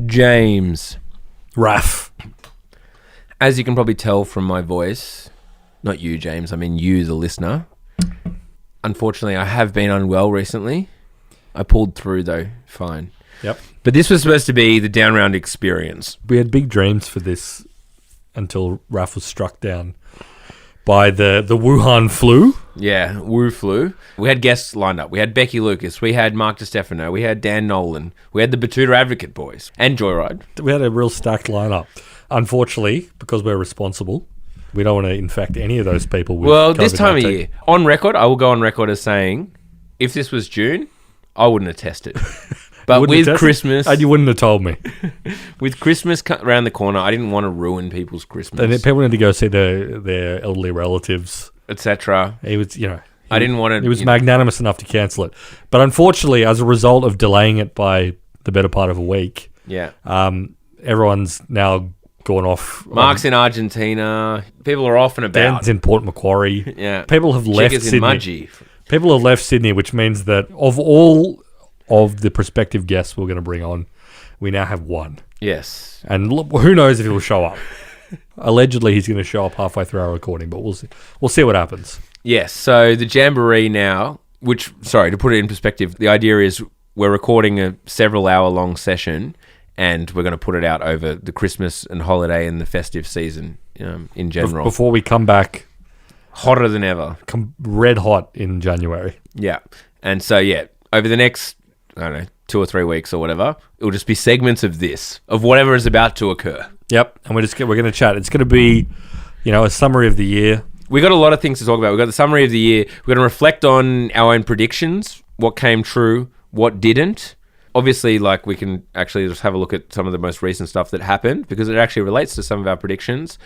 James. Raph. As you can probably tell from my voice, not you, James, I mean you, the listener. Unfortunately, I have been unwell recently. I pulled through, though. Fine. Yep. But this was supposed to be the down round experience. We had big dreams for this until Raph was struck down by the Wuhan flu. Yeah, Wu flu. We had guests lined up. We had Becky Lucas. We had Mark DiStefano. We had Dan Nolan. We had the Batuta Advocate boys. And Joyride. We had a real stacked lineup. Unfortunately, because we're responsible, we don't want to infect any of those people with Well, COVID-19. this time of year, on record, I will go on record as saying, if this was June, I wouldn't have tested. But with Christmas... And you wouldn't have told me. With Christmas around the corner, I didn't want to ruin people's Christmas. And people need to go see their elderly relatives. Etc. He was, you know... I didn't want to... He was magnanimous enough to cancel it. But unfortunately, as a result of delaying it by the better part of a week, yeah, everyone's now gone off. Mark's in Argentina. People are off and about. Dan's in Port Macquarie. Yeah. People have left Chicka's Sydney. in Mudgee. People have left Sydney, which means that of all of the prospective guests we're going to bring on, we now have one. Yes. And who knows if he'll show up. Allegedly, he's going to show up halfway through our recording, but we'll see. We'll see what happens. Yes. So the Jamboree now, which, sorry, to put it in perspective, the idea is we're recording a several-hour-long session and we're going to put it out over the Christmas and holiday and the festive season in general. Before we come back... Hotter than ever. Red hot in January. Yeah. And so, yeah, over the next, I don't know, 2 or 3 weeks or whatever, it'll just be segments of this, of whatever is about to occur. Yep. And we're going to chat. It's going to be, a summary of the year. We got a lot of things to talk about. We've got the summary of the year. We're going to reflect on our own predictions, what came true, what didn't. Obviously, we can actually just have a look at some of the most recent stuff that happened because it actually relates to some of our predictions.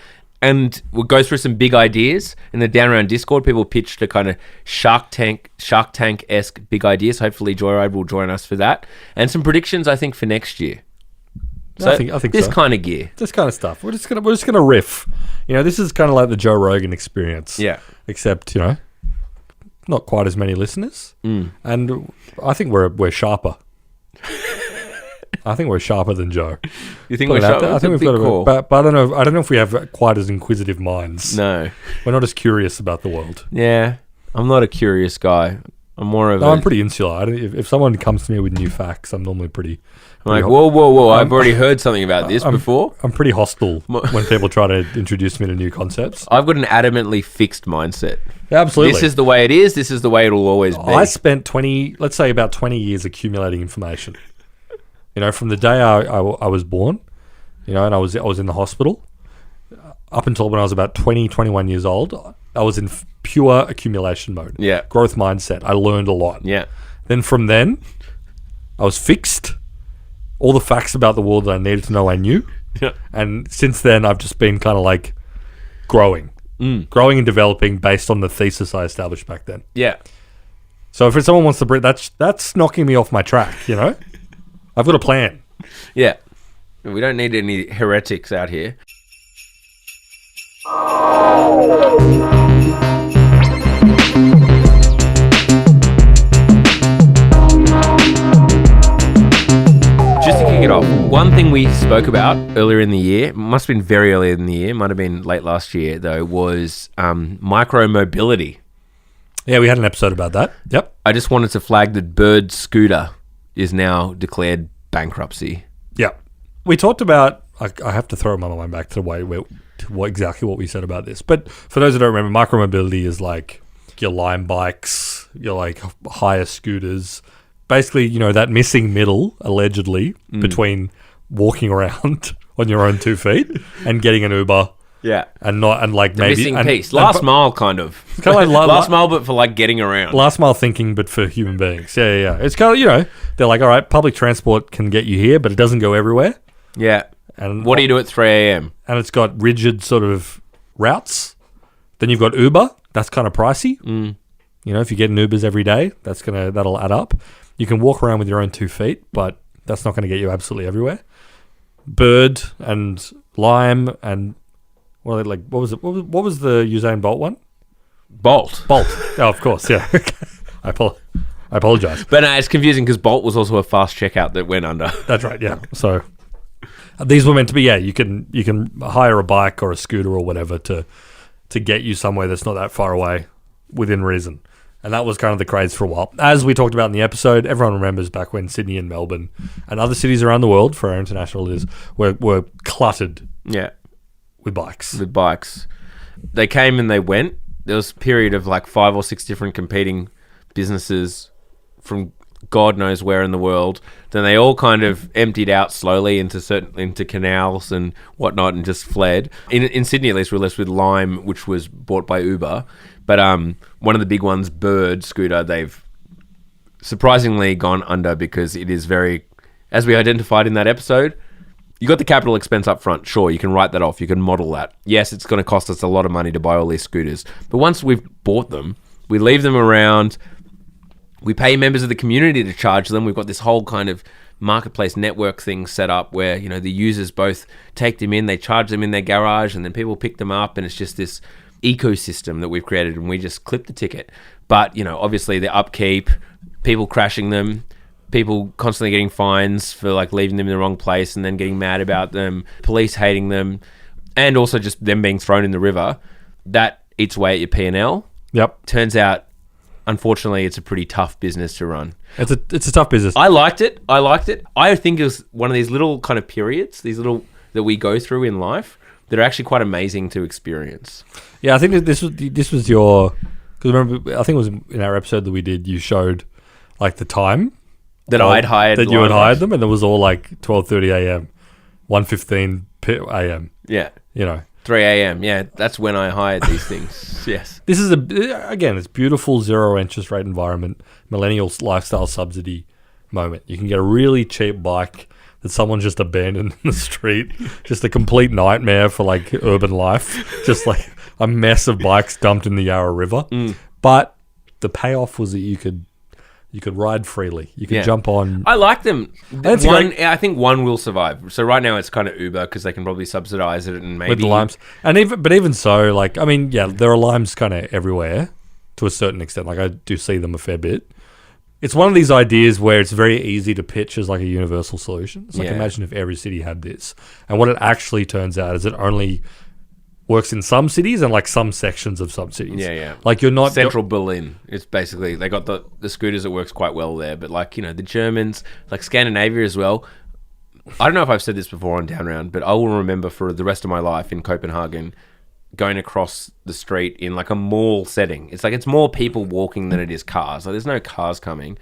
And we'll go through some big ideas. In the Down Around Discord, people pitched a kind of Shark Tank-esque big ideas. Hopefully Joyride will join us for that. And some predictions, I think, for next year. So I think this so. kind of gear. This kind of stuff. We're just gonna riff. This is kind of like the Joe Rogan experience. Yeah. Except, not quite as many listeners. And I think we're sharper. I think we're sharper than Joe. You think we're sharper? I think we've got a bit, but I don't know. I don't know if we have quite as inquisitive minds. No, we're not as curious about the world. Yeah, I'm not a curious guy. I'm more of. I'm pretty insular. If someone comes to me with new facts, I'm normally pretty. I'm like, whoa! I've already heard something about this before. I'm pretty hostile when people try to introduce me to new concepts. I've got an adamantly fixed mindset. Yeah, absolutely. This is the way it is. This is the way it'll always be. I spent about 20 years accumulating information. From the day I was born, and I was in the hospital, up until when I was about 20, 21 years old, I was in pure accumulation mode. Yeah. Growth mindset. I learned a lot. Yeah. Then from then, I was fixed. All the facts about the world that I needed to know, I knew. Yeah. And since then, I've just been kind of growing. Growing and developing based on the thesis I established back then. Yeah. So if someone wants to bring... That's knocking me off my track, I've got a plan. Yeah. We don't need any heretics out here. Just to kick it off, one thing we spoke about earlier in the year, must have been very early in the year, might have been late last year though, was micro-mobility. Yeah, we had an episode about that. Yep. I just wanted to flag that Bird Scooter is now declared bankruptcy. Yeah. We talked about, I have to throw my mind back to the way exactly what we said about this. But for those that don't remember, micromobility is your Lime bikes, your hire scooters. Basically, that missing middle, allegedly, between walking around on your own 2 feet and getting an Uber. Yeah. And maybe... missing piece. Last mile, kind of. Kind of last mile, but for getting around. Last mile thinking, but for human beings. Yeah. It's kind of, they're all right, public transport can get you here, but it doesn't go everywhere. Yeah. And what do you do at 3 a.m.? And it's got rigid sort of routes. Then you've got Uber. That's kind of pricey. If you're getting Ubers every day, that'll add up. You can walk around with your own 2 feet, but that's not going to get you absolutely everywhere. Bird and Lime and... What was it? What was the Usain Bolt one? Bolt. Oh, of course, yeah. I apologize. But no, it's confusing because Bolt was also a fast checkout that went under. That's right, yeah. So These were meant to be, you can hire a bike or a scooter or whatever to get you somewhere that's not that far away within reason. And that was kind of the craze for a while. As we talked about in the episode, everyone remembers back when Sydney and Melbourne and other cities around the world, for our international listeners, were cluttered with bikes. They came and they went. There was a period of like 5 or 6 different competing businesses from God knows where in the world. Then they all kind of emptied out slowly into canals and whatnot and just fled. In Sydney, at least, we're left with Lime, which was bought by Uber. But one of the big ones, Bird Scooter, they've surprisingly gone under because it is very, as we identified in that episode, you got the capital expense up front. Sure, you can write that off. You can model that. Yes, it's going to cost us a lot of money to buy all these scooters. But once we've bought them, we leave them around. We pay members of the community to charge them. We've got this whole kind of marketplace network thing set up where, you know, the users both take them in, they charge them in their garage, and then people pick them up, and it's just this ecosystem that we've created, and we just clip the ticket. But, you know, obviously the upkeep, people crashing them, people constantly getting fines for like leaving them in the wrong place and then getting mad about them, police hating them, and also just them being thrown in the river, that eats away at your P&L. Yep. Turns out, unfortunately, it's a pretty tough business to run. It's a tough business. I liked it. I think it was one of these little kind of periods, these little that we go through in life that are actually quite amazing to experience. Yeah, I think that this was your, because remember, I think it was in our episode that we did, you showed like the time that I'd hired, that you had hired them, and it was all like 12:30 a.m., 1:15 a.m. Yeah, you know, 3 a.m. Yeah, that's when I hired these things. Yes, this is again, it's beautiful zero interest rate environment, millennial lifestyle subsidy moment. You can get a really cheap bike that someone just abandoned in the street, just a complete nightmare for like urban life, just like a mess of bikes dumped in the Yarra River. But the payoff was that you could ride freely. You could jump on. I like them. I think one will survive. So right now it's kind of Uber because they can probably subsidize it and maybe with the limes. And even so, like, I mean, yeah, there are limes kind of everywhere to a certain extent. Like I do see them a fair bit. It's one of these ideas where it's very easy to pitch as like a universal solution. It's like, imagine if every city had this. And what it actually turns out is it only works in some cities and like some sections of some cities. Yeah. Like you're not... Central Berlin. It's basically, they got the scooters that works quite well there. But like, you know, the Germans, like Scandinavia as well. I don't know if I've said this before on Down Round, but I will remember for the rest of my life in Copenhagen going across the street in like a mall setting. It's like it's more people walking than it is cars. Like there's no cars coming.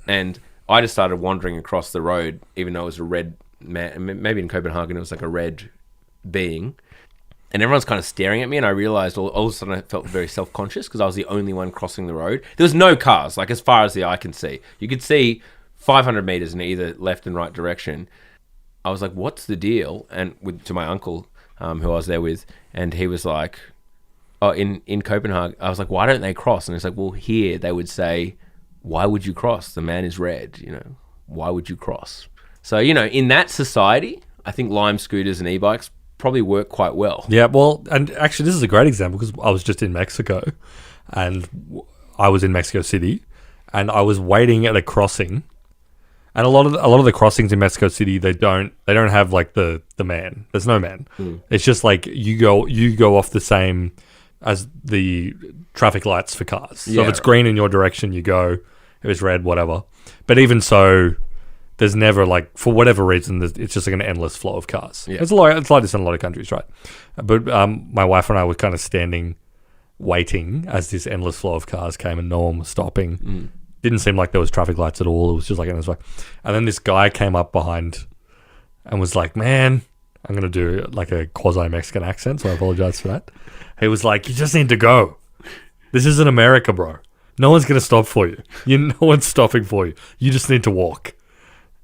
And I just started wandering across the road, even though it was a red man. Maybe in Copenhagen it was like a red being. And everyone's kind of staring at me, and I realized all of a sudden I felt very self-conscious because I was the only one crossing the road. There was no cars, like as far as the eye can see. You could see 500 meters in either left and right direction. I was like, what's the deal? And to my uncle, who I was there with, and he was like, oh, in Copenhagen, I was like, why don't they cross? And it's like, well, here they would say, why would you cross? The man is red, you know, why would you cross? So, you know, in that society, I think Lime scooters and e-bikes probably work quite well. Yeah, well, and actually this is a great example because I was just in Mexico and I was in Mexico City and I was waiting at a crossing. And a lot of the crossings in Mexico City, they don't have like the man. There's no man. It's just like you go off the same as the traffic lights for cars. So if it's green in your direction, you go. If it's red, whatever. But even so, there's never like, for whatever reason, it's just like an endless flow of cars. Yeah. It's like this in a lot of countries, right? But my wife and I were kind of standing, waiting as this endless flow of cars came and no one was stopping. Didn't seem like there was traffic lights at all. It was just like endless way. And then this guy came up behind and was like, man, I'm going to do like a quasi-Mexican accent, so I apologize for that. He was like, you just need to go. This isn't America, bro. No one's going to stop for you. No one's stopping for you. You just need to walk.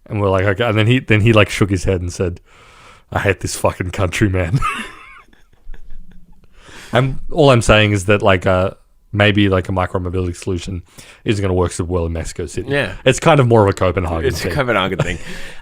And we're like, okay. And then he like shook his head and said, I hate this fucking country, man. And all I'm saying is that like maybe like a micro-mobility solution isn't going to work so well in Mexico City. Yeah. It's kind of more of a Copenhagen thing. It's a Copenhagen thing.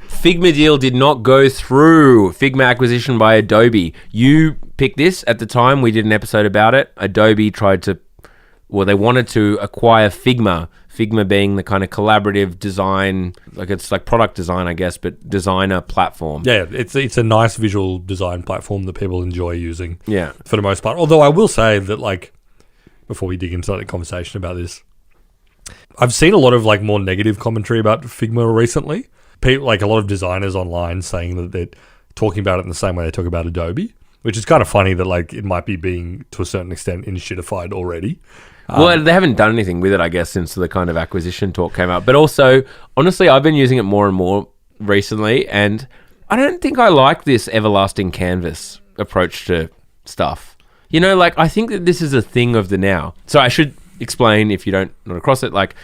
Figma deal did not go through. Figma acquisition by Adobe. You picked this at the time. We did an episode about it. Adobe they wanted to acquire Figma. Figma being the kind of collaborative design, like it's like product design, I guess, but designer platform. Yeah, it's a nice visual design platform that people enjoy using. Yeah. For the most part. Although I will say that, like, before we dig into the conversation about this, I've seen a lot of like more negative commentary about Figma recently. People, like a lot of designers online saying that they're talking about it in the same way they talk about Adobe, which is kind of funny that like it might be being to a certain extent shitified already. Well, they haven't done anything with it, I guess, since the kind of acquisition talk came out. But also, honestly, I've been using it more and more recently, and I don't think I like this everlasting canvas approach to stuff. You know, like, I think that this is a thing of the now. So I should explain, if you don't not across it, like,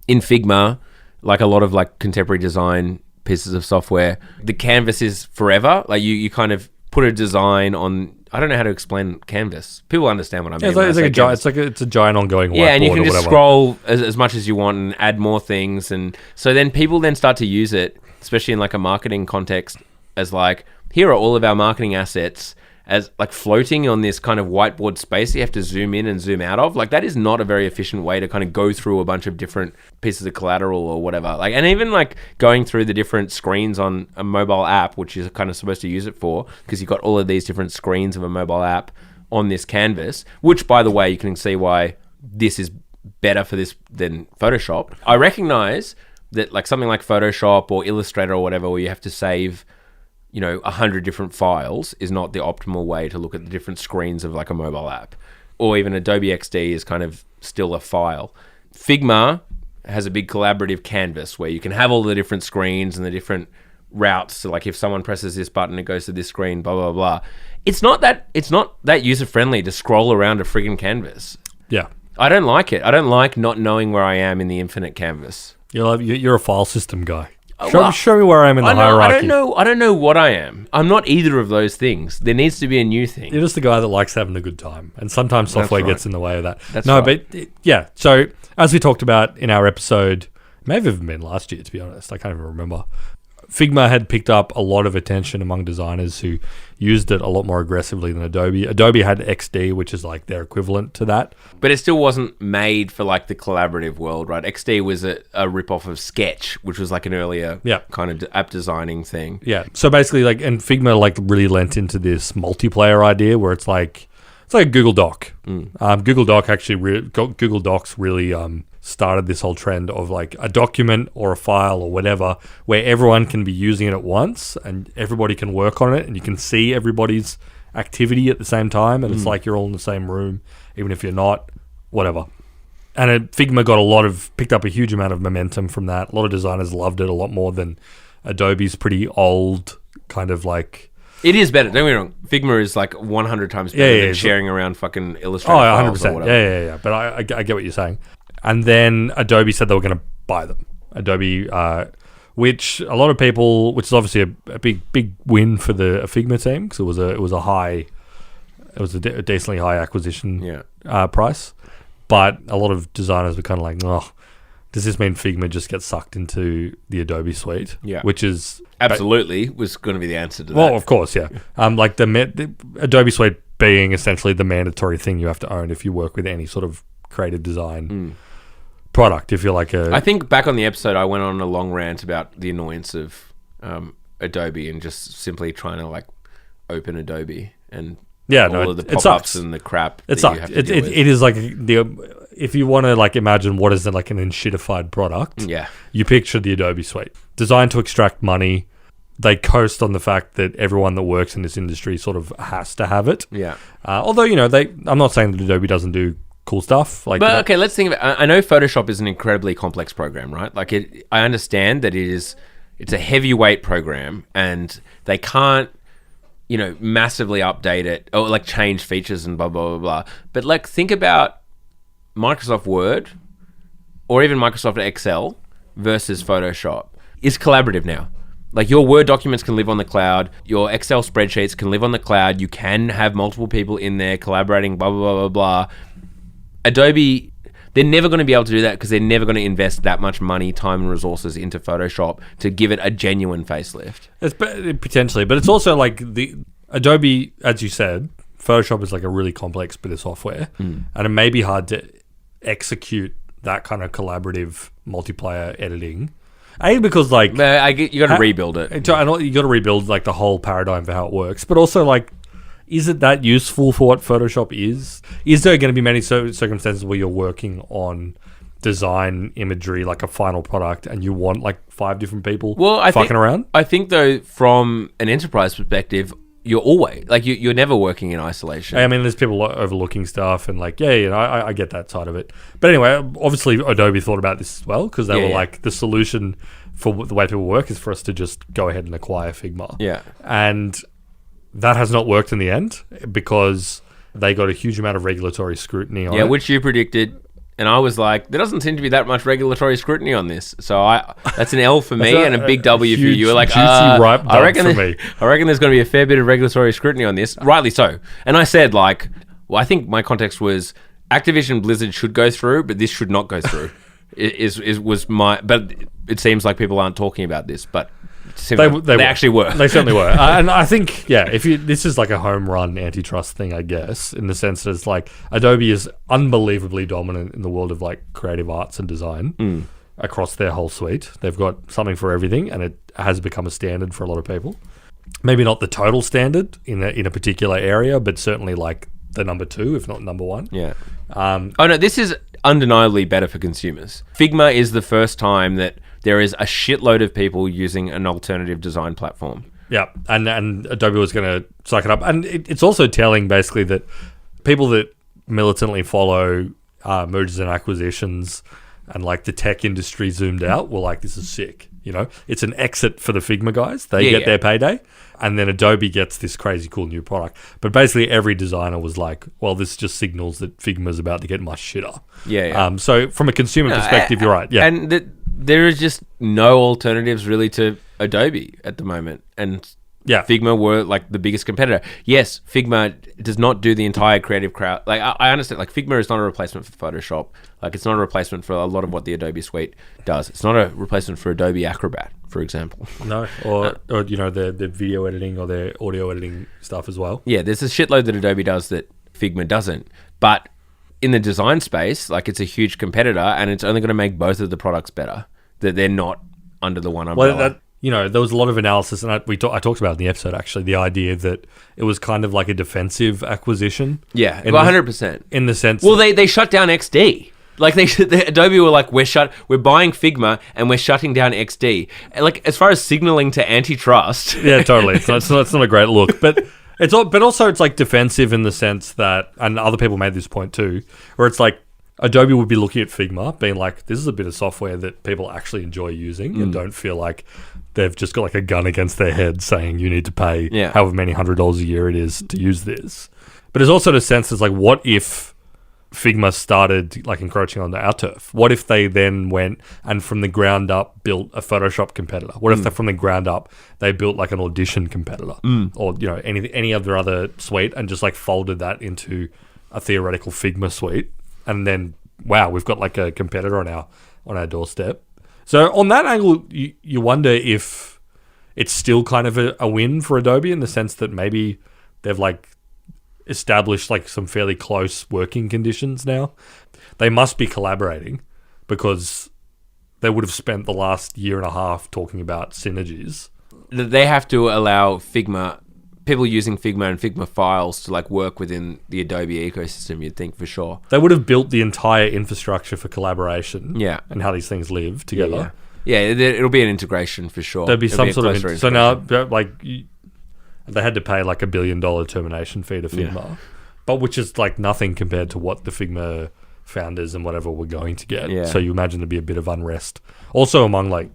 in Figma, like a lot of like contemporary design pieces of software, the canvas is forever. Like, you kind of put a design on. I don't know how to explain canvas. People understand what I mean. It's a giant ongoing whiteboard. Yeah, and you can just scroll as much as you want and add more things, and so then people then start to use it, especially in like a marketing context, as like, here are all of our marketing assets as like floating on this kind of whiteboard space you have to zoom in and zoom out of. Like, that is not a very efficient way to kind of go through a bunch of different pieces of collateral or whatever. Like, and even like going through the different screens on a mobile app, which you're kind of supposed to use it for, because you've got all of these different screens of a mobile app on this canvas, which, by the way, you can see why this is better for this than Photoshop. I recognize that like something like Photoshop or Illustrator or whatever, where you have to save, you know, 100 different files, is not the optimal way to look at the different screens of like a mobile app. Or even Adobe XD is kind of still a file. Figma has a big collaborative canvas where you can have all the different screens and the different routes. So like if someone presses this button, it goes to this screen, blah, blah, blah. It's not that user-friendly to scroll around a friggin' canvas. Yeah. I don't like it. I don't like not knowing where I am in the infinite canvas. You're a file system guy. Show me where I am in the hierarchy. I don't know what I am. I'm not either of those things. There needs to be a new thing. You're just the guy that likes having a good time, and sometimes software gets in the way of that. Right. So as we talked about in our episode, it may have even been last year, to be honest. I can't even remember. Figma had picked up a lot of attention among designers who used it a lot more aggressively than Adobe. Adobe had XD, which is like their equivalent to that. But it still wasn't made for like the collaborative world, right? XD was a rip-off of Sketch, which was like an earlier kind of app designing thing. Yeah. So basically, like, and Figma like really lent into this multiplayer idea where it's like a Google Doc. Google Docs really started this whole trend of like a document or a file or whatever where everyone can be using it at once and everybody can work on it and you can see everybody's activity at the same time, and it's like you're all in the same room even if you're not, whatever. And Figma picked up a huge amount of momentum from that. A lot of designers loved it a lot more than Adobe's pretty old kind of like. It is better. Don't get me wrong. Figma is like 100 times better than sharing around fucking Illustrator files or whatever. Yeah. But I get what you're saying. And then Adobe said they were going to buy them. Adobe, which a lot of people, which is obviously a big win for the Figma team, because it was a decently high acquisition price. But a lot of designers were kind of like, oh, does this mean Figma just gets sucked into the Adobe suite? Yeah. Which is absolutely was going to be the answer to that. Well, of course, yeah. Like the Adobe suite being essentially the mandatory thing you have to own if you work with any sort of creative design product. If you're like I think back on the episode, I went on a long rant about the annoyance of Adobe and just simply trying to like open Adobe and all of the pop-ups and the crap. It sucks. It is like if you want to like imagine what is like an enshittified product, you picture the Adobe suite designed to extract money. They coast on the fact that everyone that works in this industry sort of has to have it. Yeah. Although, you know, I'm not saying that Adobe doesn't do cool stuff. Okay, let's think of it. I know Photoshop is an incredibly complex program, right? Like I understand that it's a heavyweight program and they can't, you know, massively update it or like change features and blah, blah, blah, blah. But like think about Microsoft Word or even Microsoft Excel versus Photoshop. It's collaborative now. Like your Word documents can live on the cloud. Your Excel spreadsheets can live on the cloud. You can have multiple people in there collaborating, blah, blah, blah, blah, blah. Adobe, they're never going to be able to do that because they're never going to invest that much money, time, and resources into Photoshop to give it a genuine facelift. It's potentially, but it's also like the Adobe, as you said, Photoshop is like a really complex bit of software, and it may be hard to execute that kind of collaborative multiplayer editing. Because like you got to rebuild it. I know you got to rebuild like the whole paradigm for how it works, but also like, is it that useful for what Photoshop is? Is there going to be many circumstances where you're working on design imagery, like a final product, and you want like 5 different people fucking around? I think though, from an enterprise perspective, you're always like you're never working in isolation. I mean, there's people overlooking stuff, and like, I get that side of it. But anyway, obviously Adobe thought about this as well, because they were like, the solution for the way people work is for us to just go ahead and acquire Figma. Yeah, and that has not worked in the end because they got a huge amount of regulatory scrutiny on it. Yeah, which you predicted. And I was like, there doesn't seem to be that much regulatory scrutiny on this. So that's an L for me and a big W for you. You were like, I reckon there's going to be a fair bit of regulatory scrutiny on this. Rightly so. And I said, like, well, I think my context was Activision Blizzard should go through, but this should not go through. But it seems like people aren't talking about this, but they actually were. They certainly were. And I think, this is like a home run antitrust thing, I guess, in the sense that it's like Adobe is unbelievably dominant in the world of like creative arts and design across their whole suite. They've got something for everything, and it has become a standard for a lot of people. Maybe not the total standard in a particular area, but certainly like the number 2, if not number 1. Yeah. This is undeniably better for consumers. Figma is the first time that there is a shitload of people using an alternative design platform. Yeah, and Adobe was going to suck it up. And it's also telling, basically, that people that militantly follow mergers and acquisitions and, like, the tech industry zoomed out were like, this is sick. You know, it's an exit for the Figma guys. They get their payday. And then Adobe gets this crazy cool new product. But basically every designer was like, well, this just signals that Figma's about to get much shitter. Yeah. So from a consumer perspective, you're right. Yeah. And there is just no alternatives really to Adobe at the moment. And Figma were like the biggest competitor. Yes, Figma does not do the entire creative crowd. Like I understand, like Figma is not a replacement for Photoshop. Like it's not a replacement for a lot of what the Adobe suite does. It's not a replacement for Adobe Acrobat, for example. No, or you know, their video editing or their audio editing stuff as well. Yeah, there's a shitload that Adobe does that Figma doesn't. But in the design space, like it's a huge competitor, and it's only going to make both of the products better. That they're not under the one umbrella. Well, there was a lot of analysis, and I talked about it in the episode, actually, the idea that it was kind of like a defensive acquisition. Yeah, 100%. In the sense... Well, they shut down XD. Like, Adobe were like, we're buying Figma, and we're shutting down XD. Like, as far as signaling to antitrust... Yeah, totally. It's not a great look. But also it's like defensive in the sense that, and other people made this point too, where it's like, Adobe would be looking at Figma, being like, this is a bit of software that people actually enjoy using and don't feel like they've just got like a gun against their head saying you need to pay however many $100 a year it is to use this. But there's also the sense that's like, what if Figma started like encroaching on our turf? What if they then went and from the ground up built a Photoshop competitor? What if from the ground up they built like an Audition competitor or, you know, any of their other suite and just like folded that into a theoretical Figma suite? And then, wow, we've got like a competitor on our doorstep. So on that angle, you wonder if it's still kind of a win for Adobe in the sense that maybe they've like established like some fairly close working conditions now. They must be collaborating because they would have spent the last year and a half talking about synergies. They have to allow people using Figma and Figma files to like work within the Adobe ecosystem, you'd think, for sure. They would have built the entire infrastructure for collaboration and how these things live together. Yeah, it'll be an integration for sure. There'd be some sort of... So now, like, they had to pay like $1 billion termination fee to Figma, but which is like nothing compared to what the Figma founders and whatever were going to get. Yeah. So you imagine there'd be a bit of unrest. Also among like,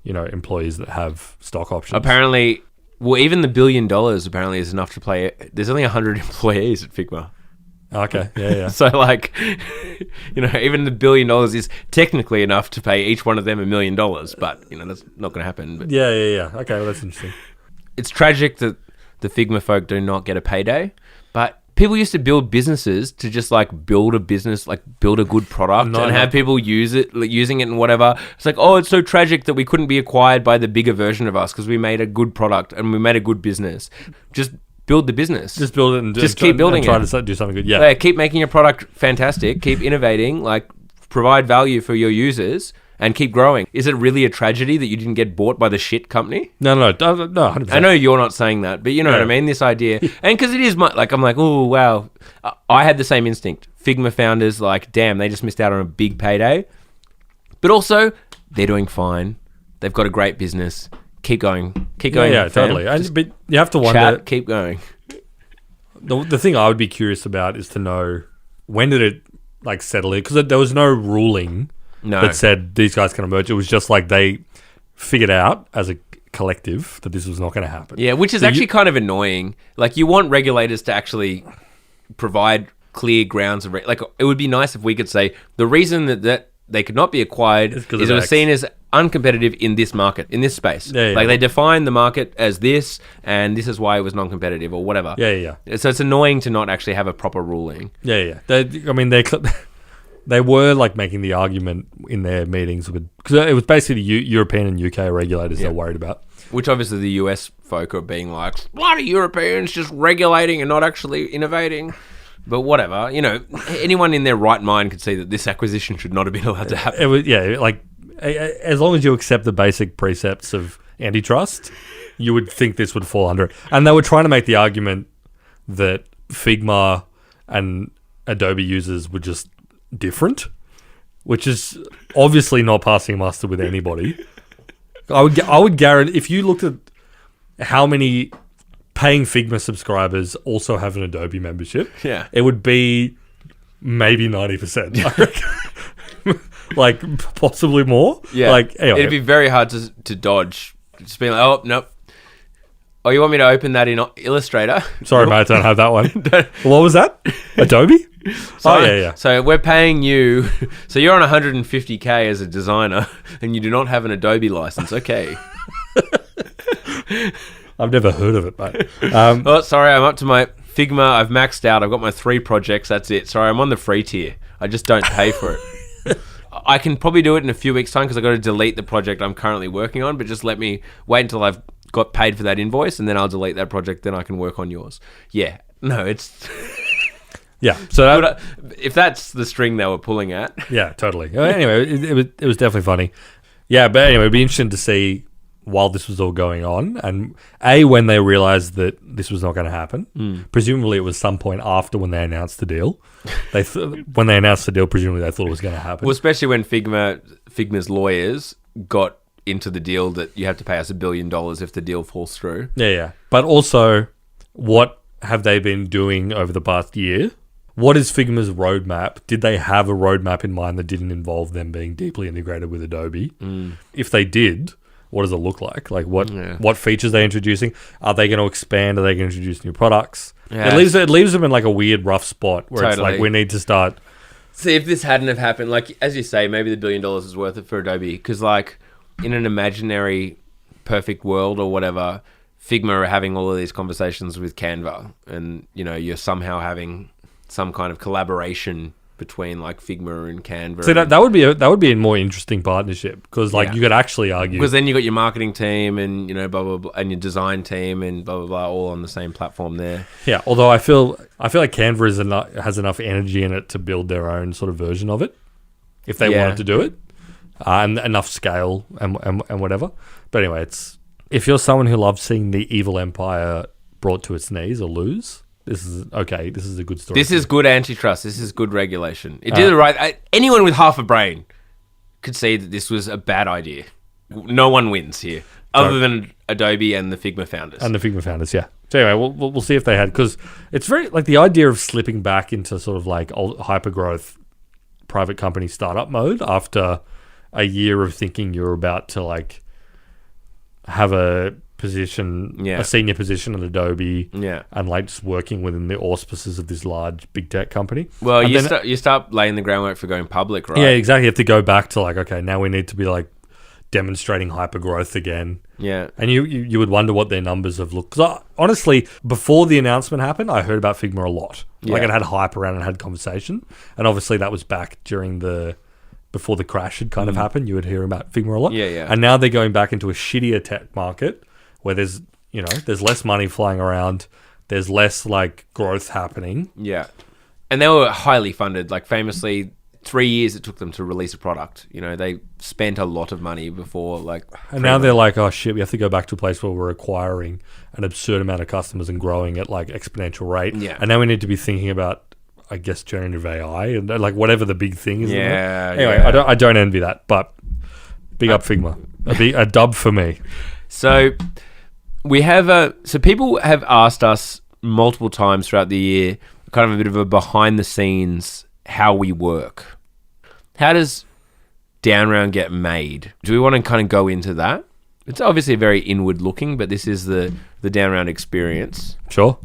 you know, employees that have stock options. Apparently... Well, even the $1 billion apparently is enough to play. There's only 100 employees at Figma. Okay, yeah. So, like, you know, even the $1 billion is technically enough to pay each one of them $1 million, but, you know, that's not going to happen. But yeah. Okay, well, that's interesting. It's tragic that the Figma folk do not get a payday, but people used to build businesses to just, like, build a business, like, build a good product and have people using it and whatever. It's like, oh, it's so tragic that we couldn't be acquired by the bigger version of us because we made a good product and we made a good business. Just build the business. Just build it and just keep building it. Try to do something good. Yeah, keep making your product fantastic. Keep innovating. Like, provide value for your users and keep growing. Is it really a tragedy that you didn't get bought by the shit company? No, 100%. I know you're not saying that, but you know what I mean? This idea. And because it is I'm like, oh, wow. I had the same instinct. Figma founders, like, damn, they just missed out on a big payday. But also, they're doing fine. They've got a great business. Keep going. Keep going. Yeah, totally. But you have to wonder. Chat, keep going. The thing I would be curious about is to know, when did it like settle in? Because there was no ruling that said these guys can emerge. It was just like they figured out as a collective that this was not going to happen. Yeah, which is actually kind of annoying. Like, you want regulators to actually provide clear grounds of like, it would be nice if we could say the reason that they could not be acquired is it was seen as uncompetitive in this market, in this space. Like, they define the market as this, and this is why it was non-competitive or whatever. Yeah. So it's annoying to not actually have a proper ruling. Yeah. They were like making the argument in their meetings because it was basically European and UK regulators they're worried about. Which obviously the US folk are being like, bloody Europeans just regulating and not actually innovating. But whatever, you know, anyone in their right mind could see that this acquisition should not have been allowed to happen. It was, like, as long as you accept the basic precepts of antitrust, you would think this would fall under it. And they were trying to make the argument that Figma and Adobe users were just different, which is obviously not passing muster with anybody. I would guarantee, if you looked at how many paying Figma subscribers also have an Adobe membership, it would be maybe 90%. I reckon. Like, possibly more. Yeah. Like, anyway. It'd be very hard to dodge. Just being like, oh, nope. Oh, you want me to open that in Illustrator? Sorry, mate, I don't have that one. What was that? Adobe? So, yeah. So we're paying you. So you're on 150K as a designer, and you do not have an Adobe license. Okay. I've never heard of it, mate. Oh, sorry, I'm up to my Figma. I've maxed out. I've got my 3 projects. That's it. Sorry, I'm on the free tier. I just don't pay for it. I can probably do it in a few weeks' time because I've got to delete the project I'm currently working on, but just let me wait until I've got paid for that invoice, and then I'll delete that project, then I can work on yours. Yeah. No, it's... Yeah. So if that's the string they were pulling at... Yeah, totally. Anyway, it was definitely funny. Yeah, but anyway, it'd be interesting to see while this was all going on, and when they realized that this was not going to happen. Presumably it was some point after when they announced the deal. When they announced the deal, presumably they thought it was going to happen. Well, especially when Figma's lawyers got into the deal that you have to pay us $1 billion if the deal falls through. Yeah. But also, what have they been doing over the past year? What is Figma's roadmap? Did they have a roadmap in mind that didn't involve them being deeply integrated with Adobe? If they did, what does it look like? Like, what features are they introducing? Are they going to expand? Are they going to introduce new products? Yeah. It leaves them in like a weird, rough spot where it's like, we need to start. See, if this hadn't have happened, like, as you say, maybe the $1 billion is worth it for Adobe. Because, like, in an imaginary perfect world or whatever, Figma are having all of these conversations with Canva. And, you know, you're somehow having some kind of collaboration between like Figma and Canva. So that would be a more interesting partnership because like you could actually argue, because then you got your marketing team and, you know, blah blah blah, and your design team and blah blah blah all on the same platform there. Yeah, although I feel like Canva has enough energy in it to build their own sort of version of it if they wanted to do it, and enough scale and whatever. But anyway, if you're someone who loves seeing the evil empire brought to its knees or lose, this is okay. This is a good story. This is good antitrust. This is good regulation. It did it right. Anyone with half a brain could see that this was a bad idea. No one wins here, other than Adobe and the Figma founders. Yeah. So anyway, we'll see if they had, because it's very like the idea of slipping back into sort of like old hypergrowth private company startup mode after a year of thinking you're about to like have a senior position at Adobe, and like just working within the auspices of this large big tech company. Well, you start laying the groundwork for going public, right? Yeah, exactly. You have to go back to like, okay, now we need to be like demonstrating hyper growth again. Yeah, and you would wonder what their numbers have looked. Because honestly, before the announcement happened, I heard about Figma a lot. Like it had hype around and had conversation, and obviously that was back during before the crash had kind of happened. You would hear about Figma a lot. Yeah. And now they're going back into a shittier tech market where there's less money flying around, there's less like growth happening. Yeah. And they were highly funded. Like famously, 3 years it took them to release a product. You know, they spent a lot of money before, like... And now they're like, oh shit, we have to go back to a place where we're acquiring an absurd amount of customers and growing at like exponential rate. Yeah. And now we need to be thinking about, I guess, generative AI and like whatever the big thing is. Yeah. Anyway, yeah. I don't envy that, but big up Figma. A dub for me. So we have so people have asked us multiple times throughout the year, kind of a bit of a behind the scenes, how we work. How does Down Round get made? Do we want to kind of go into that? It's obviously very inward looking, but this is the Down Round experience. Sure.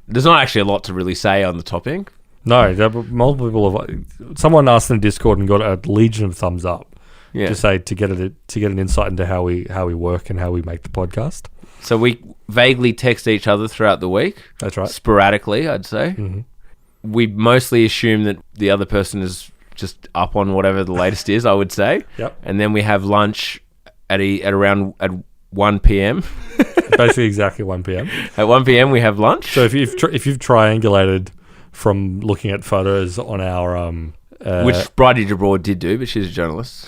There's not actually a lot to really say on the topic. No, there were multiple people have. Someone asked in Discord and got a legion of thumbs up. Yeah. To say to get an insight into how we work and how we make the podcast. So we vaguely text each other throughout the week. That's right. Sporadically, I'd say. Mm-hmm. We mostly assume that the other person is just up on whatever the latest is, I would say. Yep. And then we have lunch at around 1 p.m. Basically exactly 1 p.m. At 1 p.m. we have lunch. So if you've triangulated from looking at photos on our which Bridie DeBroad did do, but she's a journalist.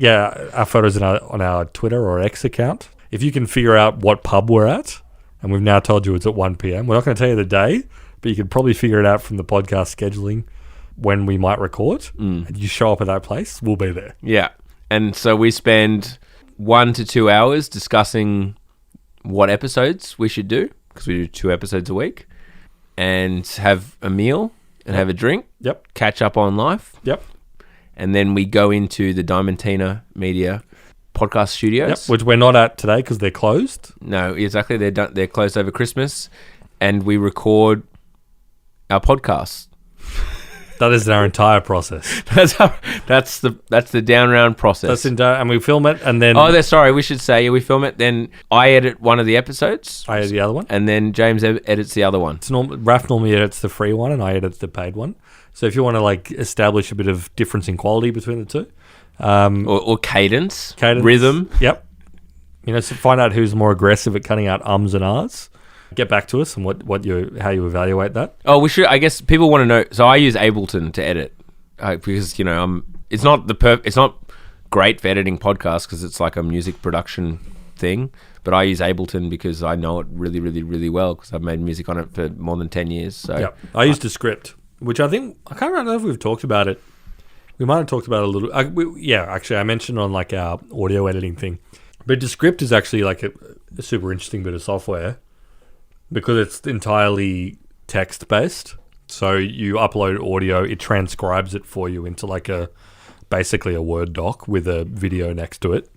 our photos on our Twitter or X account. If you can figure out what pub we're at, and we've now told you it's at 1 p.m. We're not going to tell you the day, but you can probably figure it out from the podcast scheduling when we might record. And you show up at that place, we'll be there. Yeah. And so we spend 1 to 2 hours discussing what episodes we should do, because we do 2 episodes a week, and have a meal and have a drink. Yep. Catch up on life. Yep. And then we go into the Diamantina Media podcast studios. Yep. Which we're not at today because they're closed. No, exactly. They're closed over Christmas, and we record our podcast. That is our entire process. That's the Down Round process. And we film it, and then we should say we film it. Then I edit one of the episodes. I edit the other one, and then James edits the other one. Raph normally edits the free one, and I edit the paid one. So if you want to like establish a bit of difference in quality between the two, or cadence, rhythm. Yep. So find out who's more aggressive at cutting out ums and ahs. Get back to us and how you evaluate that. Oh, we should. I guess people want to know. So I use Ableton to edit because it's not great for editing podcasts because it's like a music production thing. But I use Ableton because I know it really, really, really well because I've made music on it for more than 10 years. So yeah, I use Descript, which I can't remember if we've talked about it. We might have talked about it a little. Actually, I mentioned on like our audio editing thing. But Descript is actually like a super interesting bit of software. Because it's entirely text-based. So you upload audio, it transcribes it for you into like basically a Word doc with a video next to it.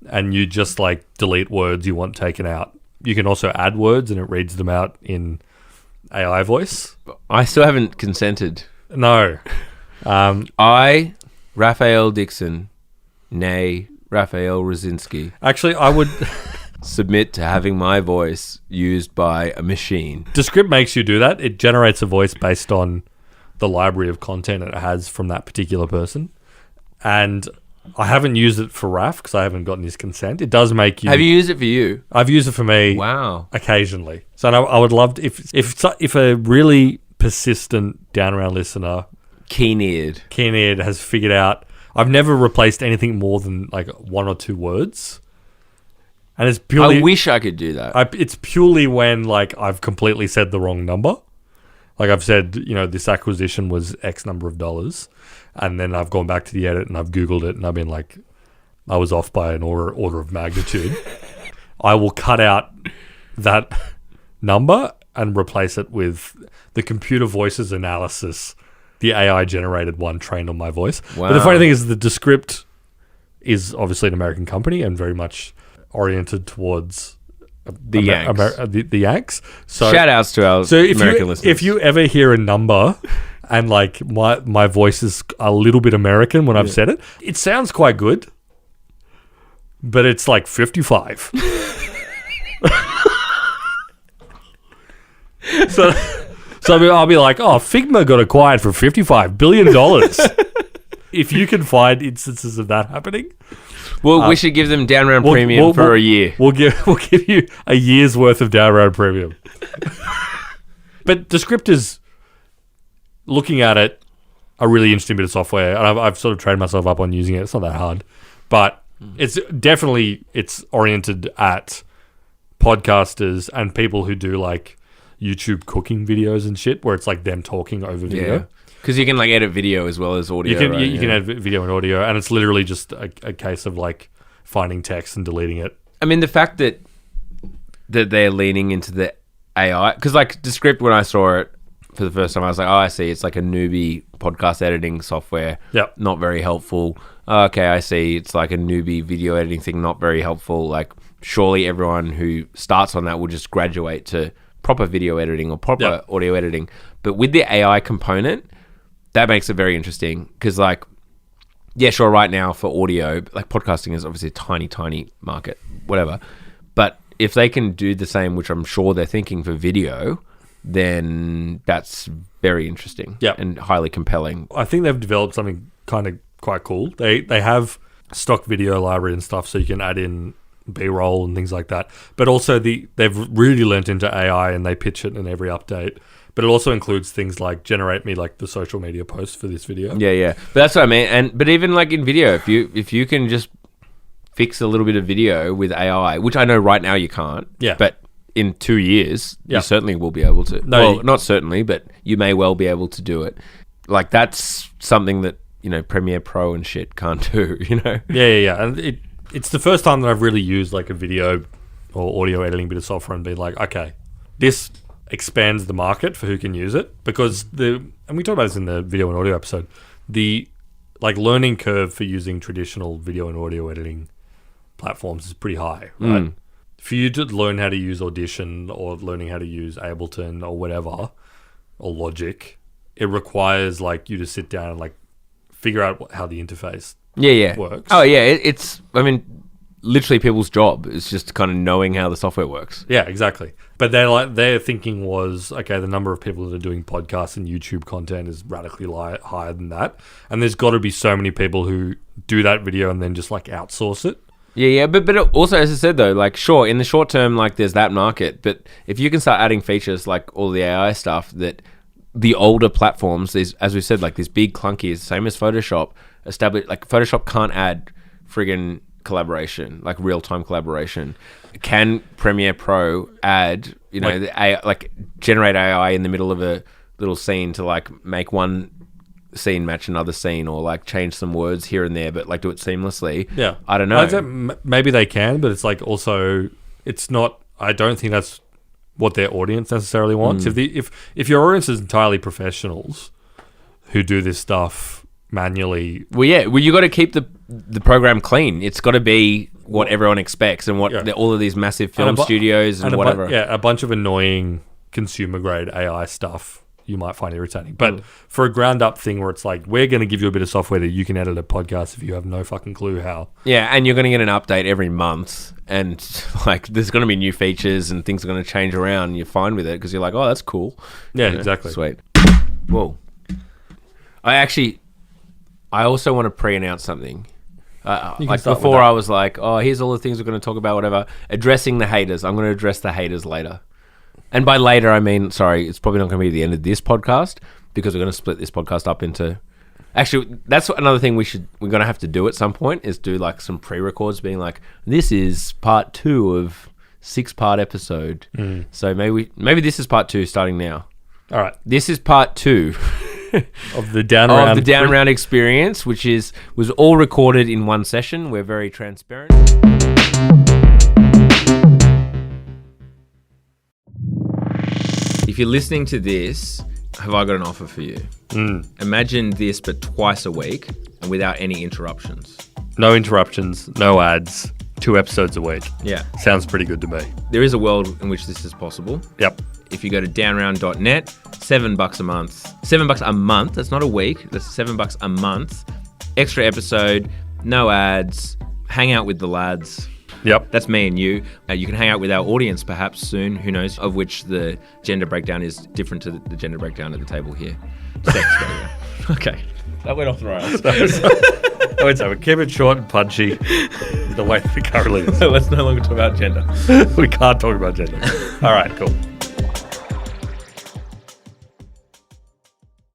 And you just like delete words you want taken out. You can also add words and it reads them out in AI voice. I still haven't consented. No. I, Raphael Dixon, nay, Raphael Rosinski. Actually, I would... submit to having my voice used by a machine. Descript makes you do that. It generates a voice based on the library of content it has from that particular person. And I haven't used it for Raf because I haven't gotten his consent. It does make you... Have you used it for you? I've used it for me. Wow. Occasionally. So I would love to... If a really persistent Down Round listener... Keen-eared has figured out... I've never replaced anything more than like 1 or 2 words. And it's purely... I wish I could do that. It's purely when like I've completely said the wrong number. Like I've said, this acquisition was X number of dollars. And then I've gone back to the edit and I've Googled it and I've been like, I was off by an order of magnitude. I will cut out that number and replace it with the computer voices analysis, the AI generated one trained on my voice. Wow. But the funny thing is the Descript is obviously an American company and very much oriented towards the Yanks. The Yanks. So shout outs to our American listeners. If you ever hear a number and like my voice is a little bit American when I've said it, it sounds quite good, but it's like 55. So I'll be like, oh, Figma got acquired for $55 billion. If you can find instances of that happening... Well, we should give them Down Round Premium for a year. We'll give you a year's worth of Down Round Premium. But Descript is looking at it. a really interesting bit of software, and I've sort of trained myself up on using it. It's not that hard, but it's oriented at podcasters and people who do like YouTube cooking videos and shit, where it's like them talking over video. Because you can like edit video as well as audio. You can edit video and audio, and it's literally just a case of like finding text and deleting it. I mean, the fact that they're leaning into the AI, because like Descript, when I saw it for the first time, I was like, oh, I see, it's like a newbie podcast editing software. Yep. Not very helpful. Okay, I see, it's like a newbie video editing thing, not very helpful. Like, surely everyone who starts on that will just graduate to proper video editing or proper audio editing. But with the AI component, that makes it very interesting, because like, yeah, sure, right now for audio, like podcasting is obviously a tiny, tiny market, whatever. But if they can do the same, which I'm sure they're thinking for video, then that's very interesting and highly compelling. I think they've developed something kind of quite cool. They have stock video library and stuff, so you can add in B-roll and things like that. But also they've really learnt into AI, and they pitch it in every update. But it also includes things like generate me like the social media post for this video. Yeah. But that's what I mean. But even like in video, if you can just fix a little bit of video with AI, which I know right now you can't. Yeah. But in 2 years, you certainly will be able to. No, well, not certainly, but you may well be able to do it. Like, that's something that, you know, Premiere Pro and shit can't do, you know? Yeah. And it's the first time that I've really used like a video or audio editing bit of software and been like, okay, this expands the market for who can use it, because and we talked about this in the video and audio episode, the like learning curve for using traditional video and audio editing platforms is pretty high, right? For you to learn how to use Audition or learning how to use Ableton or whatever, or Logic, it requires like you to sit down and like figure out how the interface works. Oh yeah, it's I mean, literally people's job is just kind of knowing how the software works. Yeah, exactly. But their thinking was, okay, the number of people that are doing podcasts and YouTube content is radically higher than that, and there's got to be so many people who do that video and then just like outsource it. Yeah, but it also, as I said though, like sure, in the short term, like there's that market, but if you can start adding features like all the AI stuff that the older platforms, these, as we said, like these big clunkies, same as Photoshop, established, like Photoshop can't add friggin' collaboration, like real-time collaboration. Can Premiere Pro add, you know, the AI, like generate AI in the middle of a little scene to like make one scene match another scene, or like change some words here and there, but like do it seamlessly? Yeah, I don't know. Maybe they can, but it's like also it's not. I don't think that's what their audience necessarily wants. If your audience is entirely professionals who do this stuff manually, well, you got to keep the program clean. It's got to be what everyone expects, and what all of these massive film studios and whatever. A bunch of annoying consumer grade AI stuff you might find irritating. But for a ground up thing where it's like, we're going to give you a bit of software that you can edit a podcast if you have no fucking clue how. Yeah, and you're going to get an update every month, and like there's going to be new features and things are going to change around, and you're fine with it because you're like, oh, that's cool. Yeah, exactly. Sweet. Whoa. I also want to pre-announce something. Like before I was like, oh, here's all the things we're going to talk about, whatever. Addressing the haters. I'm going to address the haters later. And by later, I mean, sorry, it's probably not going to be the end of this podcast, because we're going to split this podcast up into... Actually, that's another thing we're going to have to do at some point, is do like some pre-records being like, this is part 2 of 6-part episode. So maybe this is part 2 starting now. All right. This is part 2 of the down round experience, which was all recorded in one session. We're very transparent. If you're listening to this, have I got an offer for you? Imagine this, but twice a week and without any interruptions. No interruptions, no ads, 2 episodes a week. Yeah. Sounds pretty good to me. There is a world in which this is possible. Yep. If you go to downround.net, $7 a month. $7 a month, that's not a week, that's $7 a month. Extra episode, no ads, hang out with the lads. Yep. That's me and you. You can hang out with our audience perhaps soon, who knows, of which the gender breakdown is different to the gender breakdown at the table here. Sex breakdown. Okay. That went off the rails. So we keep it short and punchy the way it currently is. Let's no longer talk about gender. We can't talk about gender. All right, cool.